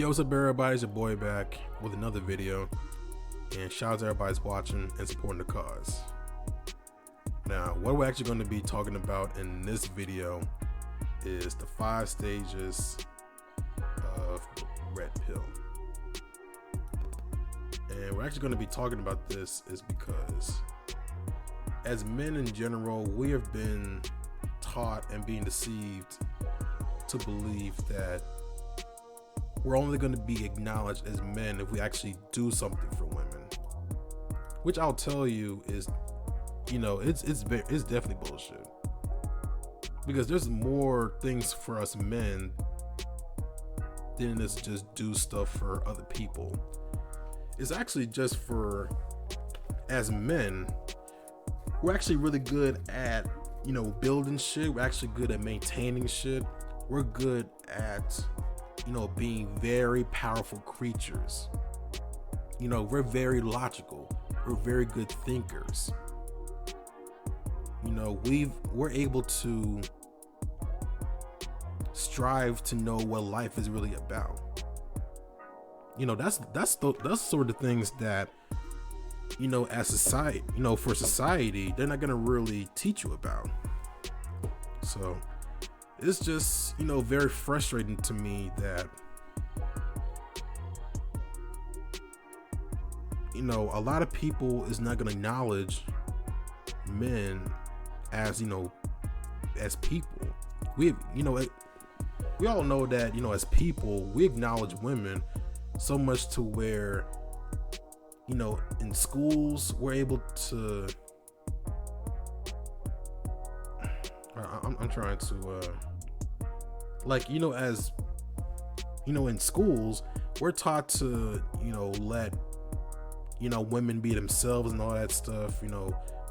Yo, what's up everybody, it's your boy back with another video, and shout out to everybody's watching and supporting the cause. Now, what we're actually going to be talking about in this video is the 5 stages of red pill. And we're actually going to be talking about this is because as men in general, we have been taught and being deceived to believe that we're only going to be acknowledged as men if we actually do something for women, which I'll tell you is, it's definitely bullshit, because there's more things for us men than this just do stuff for other people. It's actually just for, as men, we're actually really good at building shit. We're actually good at maintaining shit. We're good at being very powerful creatures. We're very logical. We're very good thinkers. We're able to strive to know what life is really about. That's sort of things that, as society, for society, they're not gonna really teach you about. So it's just, very frustrating to me that, a lot of people is not going to acknowledge men as, as people. We all know that, as people, we acknowledge women so much to where, in schools, we're able to, I'm trying to, as in schools, we're taught to, let, women be themselves and all that stuff,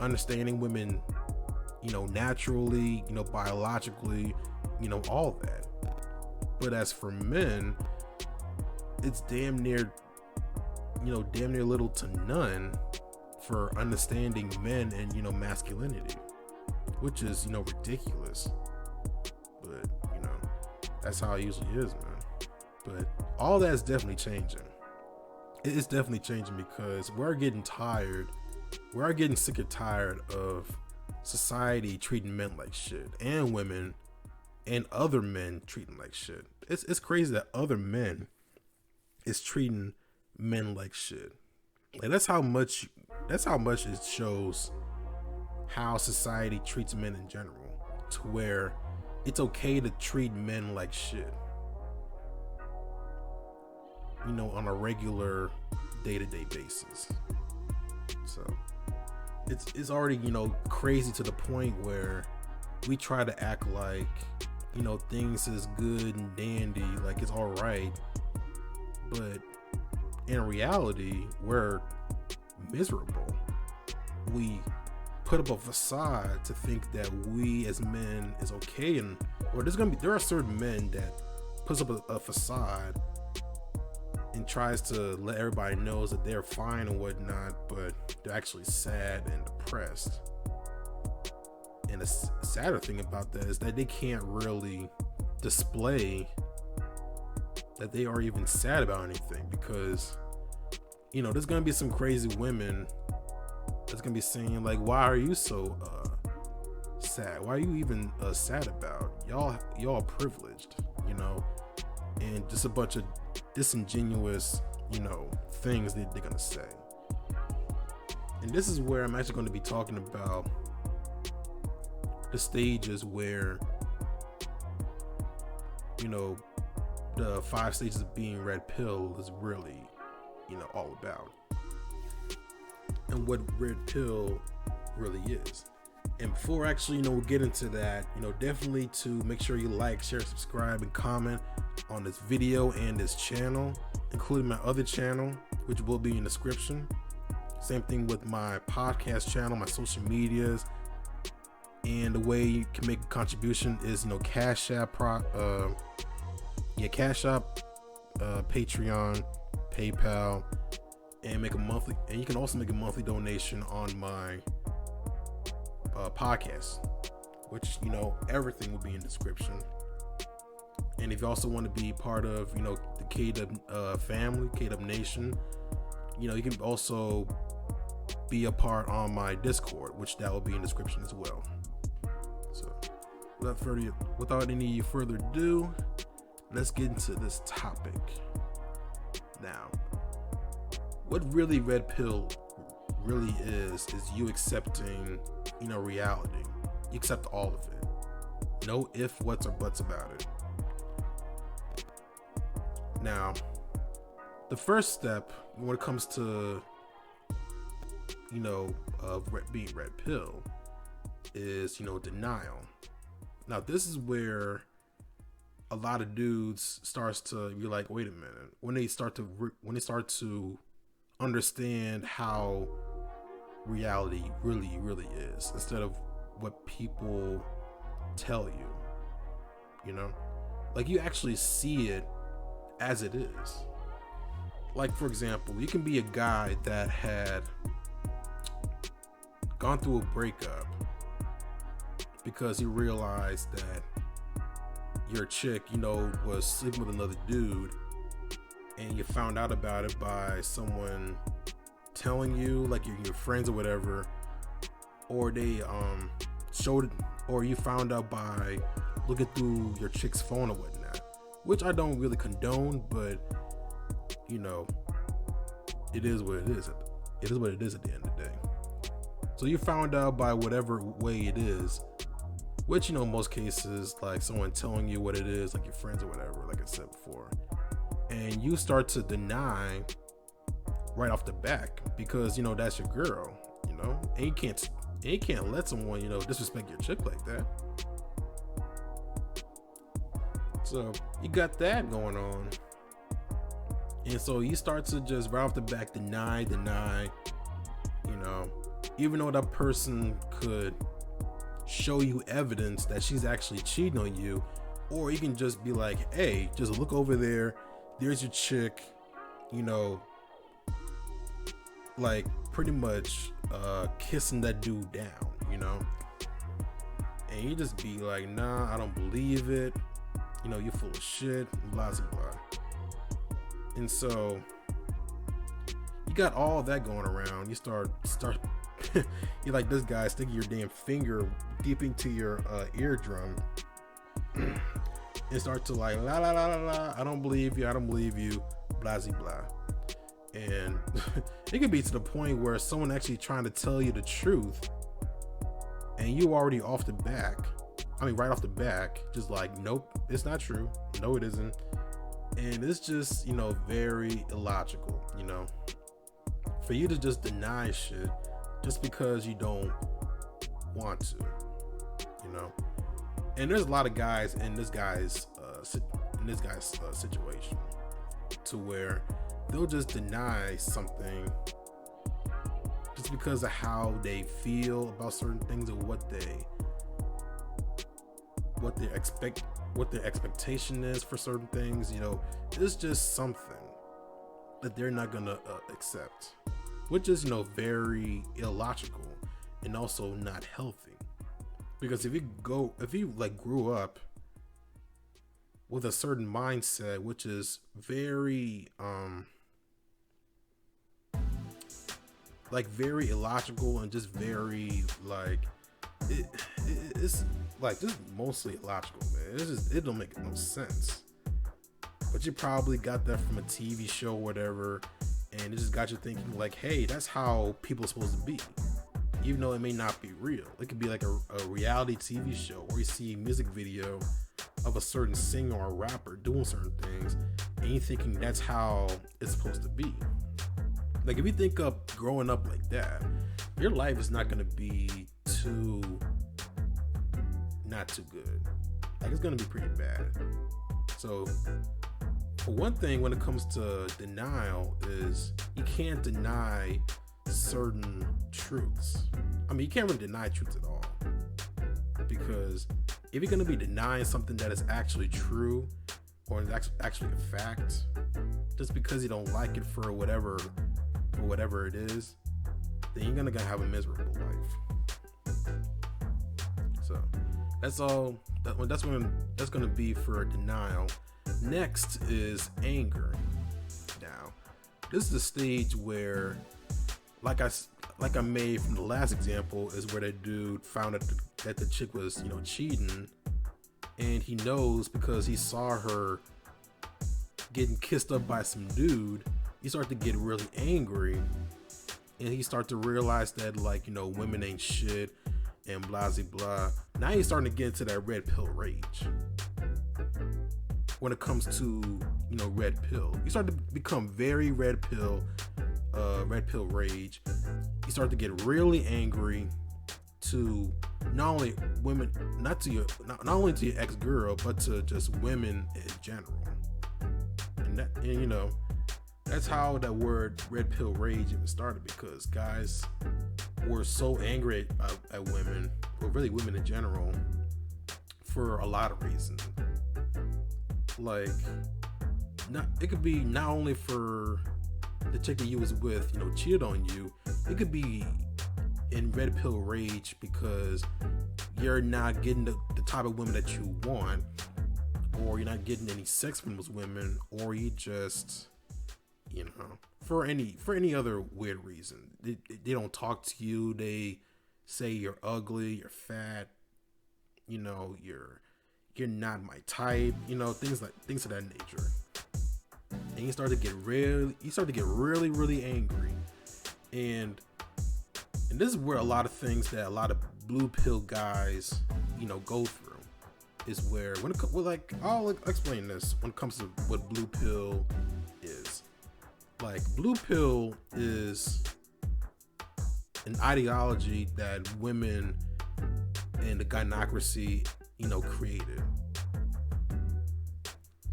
understanding women, naturally, biologically, all that. But as for men, it's damn near little to none for understanding men and, masculinity, which is, ridiculous. But, that's how it usually is, man. But all that's definitely changing. It's definitely changing because we're getting sick and tired of society treating men like shit, and women and other men treating like shit. It's crazy that other men is treating men like shit. Like that's how much it shows how society treats men in general, to where it's okay to treat men like shit, on a regular day-to-day basis. So it's already, crazy to the point where we try to act like, things is good and dandy, like it's all right. But in reality, we're miserable. We put up a facade to think that we as men is okay, and there are certain men that puts up a facade and tries to let everybody knows that they're fine and whatnot, but they're actually sad and depressed. And the sadder thing about that is that they can't really display that they are even sad about anything, because there's gonna be some crazy women that's gonna be saying like, why are you so sad? Why are you even sad about? Y'all privileged, and just a bunch of disingenuous, things that they're gonna say. And this is where I'm actually going to be talking about the stages where, the 5 stages of being red pill is really, all about, and what red pill really is. And before actually, we get into that, definitely to make sure you like, share, subscribe, and comment on this video and this channel, including my other channel, which will be in the description. Same thing with my podcast channel, my social medias. And the way you can make a contribution is, Cash App, Patreon, PayPal, and you can also make a monthly donation on my podcast, which everything will be in the description. And if you also want to be part of, you know, the Kdub family, Kdub Nation, you know, you can also be a part on my Discord, which that will be in the description as well. So without any further ado, let's get into this topic. Now, what really red pill really is you accepting, you know, reality. You accept all of it. No if, whats, or buts about it. Now, the first step when it comes to, you know, being red pill is, you know, denial. Now, this is where a lot of dudes starts to be like, wait a minute, when they start to understand how reality really is, instead of what people tell you, you know, like you actually see it as it is. Like, for example, you can be a guy that had gone through a breakup because you realized that your chick, you know, was sleeping with another dude, and you found out about it by someone telling you, like your friends or whatever, or they showed it, or you found out by looking through your chick's phone or whatnot, which I don't really condone, but you know, it is what it is. It is what it is at the end of the day. So you found out by whatever way it is, which, you know, in most cases, like someone telling you what it is, like your friends or whatever, like I said before, and you start to deny right off the back because, you know, that's your girl, you know, and you can't let someone, you know, disrespect your chick like that. So you got that going on, and so you start to just right off the back deny, you know, even though that person could show you evidence that she's actually cheating on you, or you can just be like, hey, just look over there, there's your chick, you know, like pretty much kissing that dude down, you know, and you just be like, nah, I don't believe it, you know, you're full of shit, blah blah blah. And so you got all that going around. You start you're like this guy sticking your damn finger deep into your eardrum and start to like la la la la la, I don't believe you, blah blah. And it could be to the point where someone actually trying to tell you the truth, and you already right off the back, just like, nope, it's not true, no it isn't. And it's just, you know, very illogical, you know, for you to just deny shit just because you don't want to, you know. And there's a lot of guys in this guy's situation to where they'll just deny something just because of how they feel about certain things, or what their expectation is for certain things, you know. It's just something that they're not gonna accept, which is, you know, very illogical and also not healthy. Because if you like grew up with a certain mindset, which is very like very illogical and just very like it's like just mostly illogical, man. It don't make no sense. But you probably got that from a TV show or whatever, and it just got you thinking like, hey, that's how people are supposed to be, even though it may not be real. It could be like a reality TV show, or you see a music video of a certain singer or rapper doing certain things, and you thinking that's how it's supposed to be. Like, if you think of growing up like that, your life is not going to be not too good. Like, it's going to be pretty bad. So for one thing, when it comes to denial, is you can't deny certain truths. I mean, you can't really deny truths at all, because if you're going to be denying something that is actually true, or is actually a fact, just because you don't like it for whatever it is, then you're gonna have a miserable life. So That's all. That's gonna be for denial. Next is anger. Now, this is the stage where, like I made from the last example, is where that dude found out that the chick was, cheating, and he knows because he saw her getting kissed up by some dude. He started to get really angry, and he started to realize that, women ain't shit and blah blah blah. Now he's starting to get into that red pill rage. When it comes to red pill, he started to become very red pill rage. He started to get really angry to not only women, not only to your ex-girl, but to just women in general. And that's how that word red pill rage even started, because guys were so angry at women, or really women in general, for a lot of reasons. It could be not only for the chick that you was with, cheated on you. It could be in red pill rage because you're not getting the type of women that you want, or you're not getting any sex from those women, or you just, for any other weird reason. They don't talk to you. They say you're ugly, you're fat, you're not my type, things of that nature. And you start to get really, really angry. And this is where a lot of things that a lot of blue pill guys, go through, is where I'll explain this when it comes to what blue pill is. Blue pill is an ideology that women and the gynocracy, created.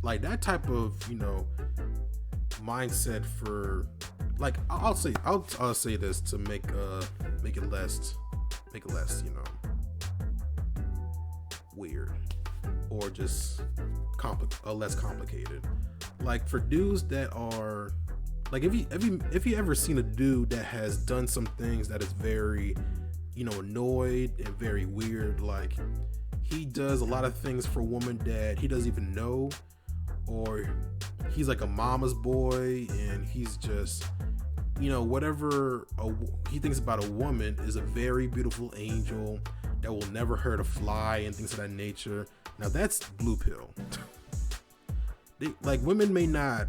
That type of, mindset for, I'll say this to make it less, weird, or just less complicated. For dudes that are, if you ever seen a dude that has done some things that is very, annoyed and very weird, he does a lot of things for a woman that he doesn't even know, or he's like a mama's boy, and he's just, whatever he thinks about a woman is a very beautiful angel that will never hurt a fly and things of that nature. Now that's blue pill. Women may not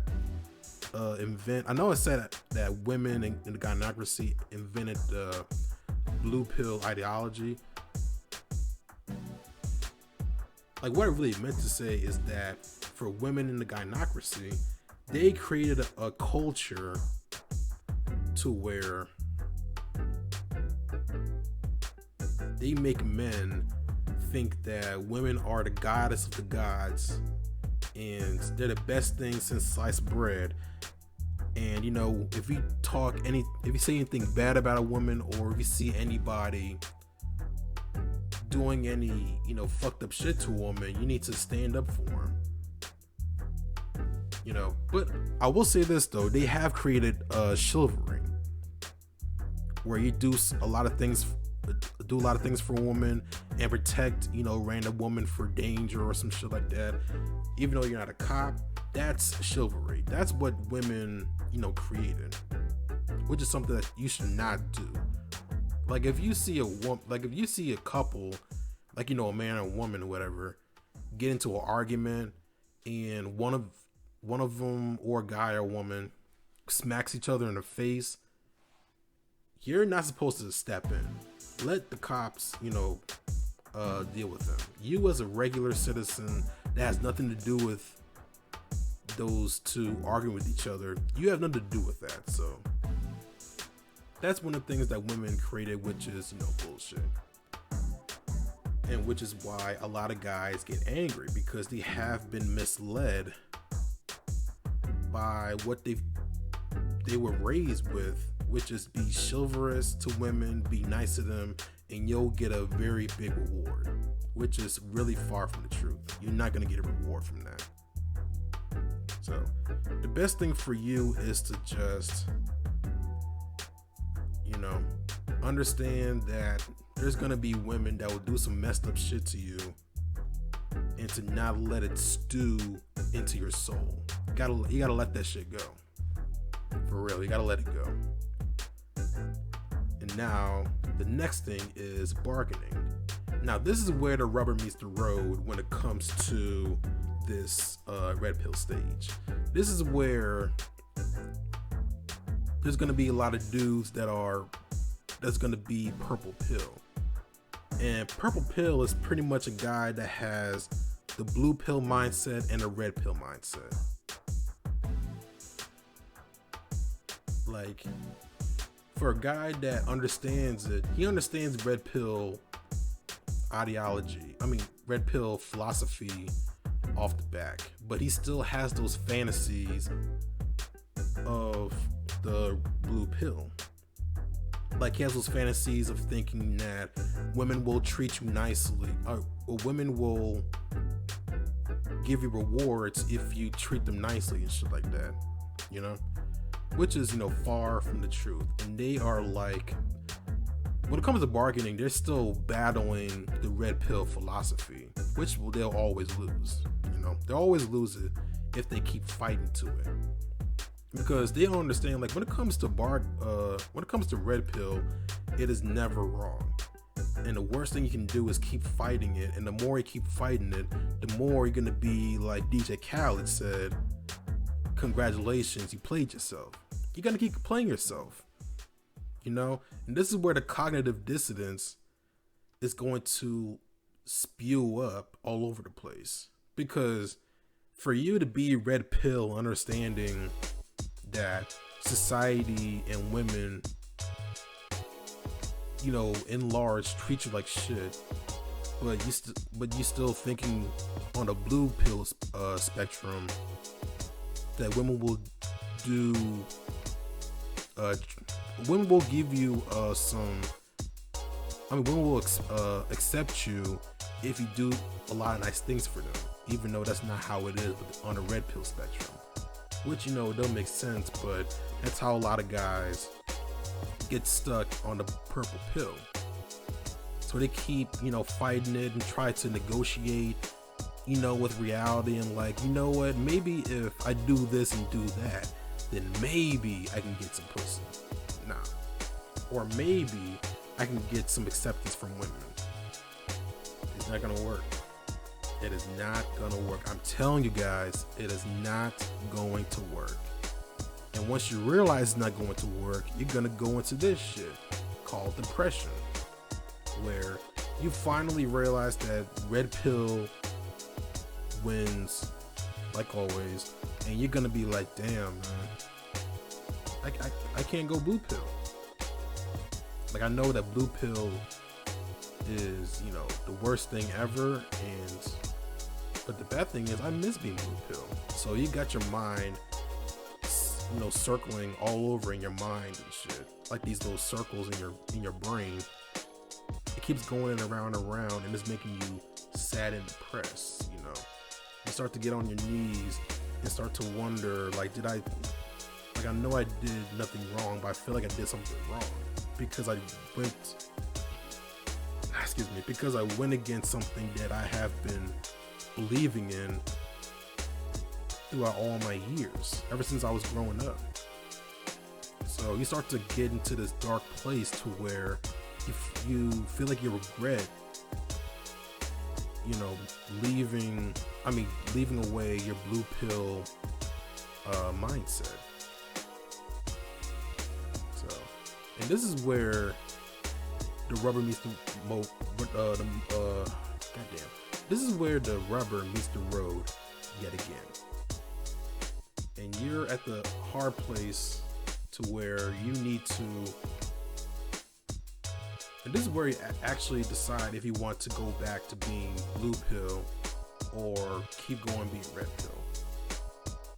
invent. I know it said that women in the gynocracy invented the blue pill ideology. What it really meant to say is that for women in the gynocracy, they created a culture to where they make men think that women are the goddess of the gods, and they're the best thing since sliced bread. And if you say anything bad about a woman, or if you see anybody doing any fucked up shit to a woman, you need to stand up for him. But I will say this though, they have created chivalry, where you do a lot of things for a woman and protect random woman for danger or some shit like that, even though you're not a cop. That's chivalry. That's what women created, which is something that you should not do. If you see a couple, a man and a woman or whatever, get into an argument, and one of them, or a guy or woman, smacks each other in the face, you're not supposed to step in. Let the cops, deal with them. You, as a regular citizen that has nothing to do with those two arguing with each other, you have nothing to do with that. So that's one of the things that women created, which is bullshit, and which is why a lot of guys get angry, because they have been misled by what they were raised with, which is be chivalrous to women, be nice to them, and you'll get a very big reward, which is really far from the truth. You're not going to get a reward from that. So the best thing for you is to just, understand that there's gonna be women that will do some messed up shit to you, and to not let it stew into your soul. You gotta let that shit go. For real, you gotta let it go. And now the next thing is bargaining. Now this is where the rubber meets the road when it comes to this red pill stage. This is where there's gonna be a lot of dudes that's gonna be purple pill. And purple pill is pretty much a guy that has the blue pill mindset and a red pill mindset. Like, for a guy that understands it, he understands red pill ideology. Red pill philosophy off the back, but he still has those fantasies of the blue pill. Like, he has those fantasies of thinking that women will treat you nicely, or women will give you rewards if you treat them nicely and shit like that, you know? Which is, far from the truth. And they are like, when it comes to bargaining, they're still battling the red pill philosophy, which they'll always lose. They'll always lose it if they keep fighting to it, because they don't understand. Like, when it comes to red pill, it is never wrong. And the worst thing you can do is keep fighting it. And the more you keep fighting it, the more you're gonna be like DJ Khaled said, congratulations, you played yourself. You're gonna keep playing yourself, and this is where the cognitive dissonance is going to spew up all over the place. Because for you to be red pill, understanding that society and women, in large, treat you like shit, but you still thinking on a blue pill spectrum that women will give you women will accept you if you do a lot of nice things for them, even though that's not how it is on a red pill spectrum. Which, it don't make sense, but that's how a lot of guys get stuck on the purple pill. So they keep, fighting it and try to negotiate, with reality, and like, what, maybe if I do this and do that, then maybe I can get some pussy. Nah. Or maybe I can get some acceptance from women. It's not gonna work. It is not gonna work. I'm telling you guys, it is not going to work. And once you realize it's not going to work, you're gonna go into this shit called depression, where you finally realize that red pill wins, like always, and you're gonna be like, damn, man, I can't go blue pill. Like, I know that blue pill is, the worst thing ever, but the bad thing is I miss being blue pill. So you got your mind, circling all over in your mind and shit, like these little circles in your brain. It keeps going around and around, and it's making you sad and depressed. You start to get on your knees and start to wonder, like, I know I did nothing wrong, but I feel like I did something wrong because I went against something that I have been believing in throughout all my years, ever since I was growing up. So you start to get into this dark place to where you feel like you regret, leaving away your blue pill mindset. So, and this is where the rubber meets the this is where the rubber meets the road yet again. And you're at the hard place to where you need to, and this is where you actually decide if you want to go back to being blue pill or keep going being red pill,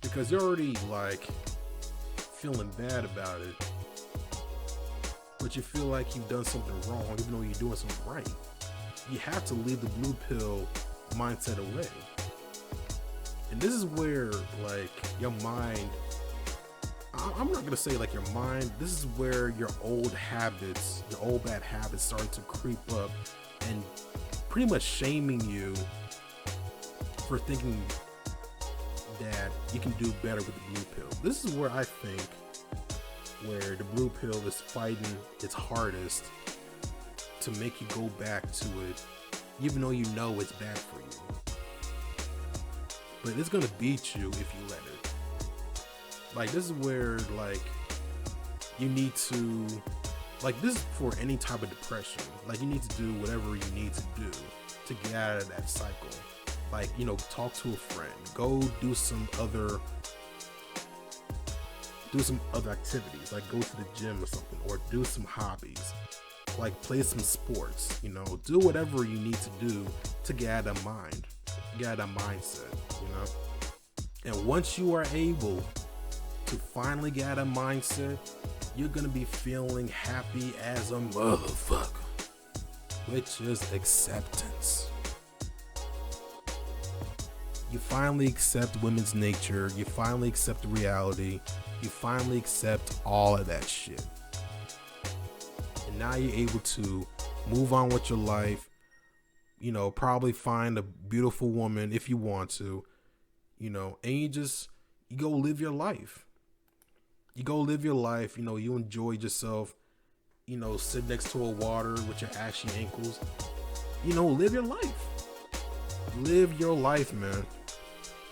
because you're already like feeling bad about it, but you feel like you've done something wrong even though you're doing something right. You have to leave the blue pill mindset away. And this is where, like, your mind, I I'm not gonna say like your mind. This is where your old habits, your old bad habits, start to creep up, and pretty much shaming you for thinking that you can do better with the blue pill. This is where I think where the blue pill is fighting its hardest to make you go back to it, even though you know it's bad for you. But it's gonna beat you if you let it. Like, this is where, like, you need to, like, this is for any type of depression. Like, you need to do whatever you need to do to get out of that cycle. Like, you know, talk to a friend, go do some other activities, like go to the gym or something, or do some hobbies, like play some sports, you know, do whatever you need to do to get out of mind, get out of that mindset, you know. And once you are able to finally get out of mindset, you're gonna be feeling happy as a motherfucker, which is acceptance. You finally accept women's nature, you finally accept the reality, you finally accept all of that shit. And now you're able to move on with your life, you know, probably find a beautiful woman if you want to, you know, and you go live your life. You go live your life, you know, you enjoy yourself, you know, sit next to a water with your ashy ankles, you know, live your life. Live your life, man.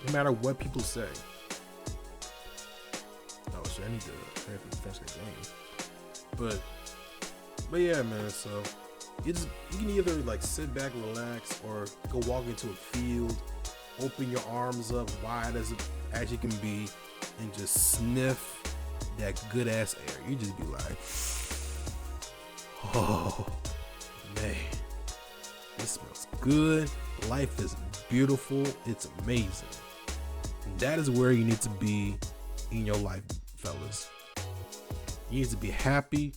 No matter what people say. Oh shit, I need to finish that game. But yeah, man, so you can either like sit back, relax, or go walk into a field, open your arms up wide as you can be, and just sniff that good ass air. You just be like, oh man, this smells good. Life is beautiful. It's amazing. And that is where you need to be in your life, fellas. You need to be happy.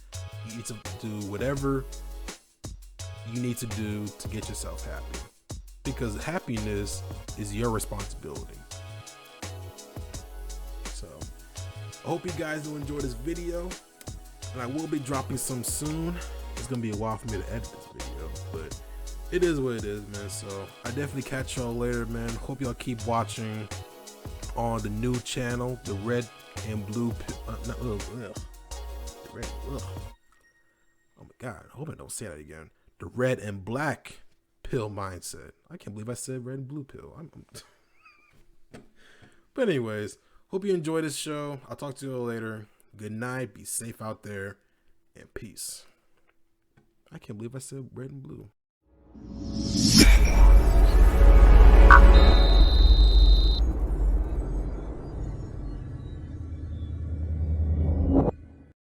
You need to do whatever you need to do to get yourself happy, because happiness is your responsibility. So I hope you guys will enjoy this video, and I will be dropping some soon. It's gonna be a while for me to edit this video, but it is what it is, man. So I definitely catch y'all later, man. Hope y'all keep watching on the new channel, the red and blue oh my god, I hope I don't say that again. The red and black pill mindset. I can't believe I said red and blue pill. But anyways, hope you enjoy this show. I'll talk to you all later. Good night, be safe out there, and peace. I can't believe I said red and blue.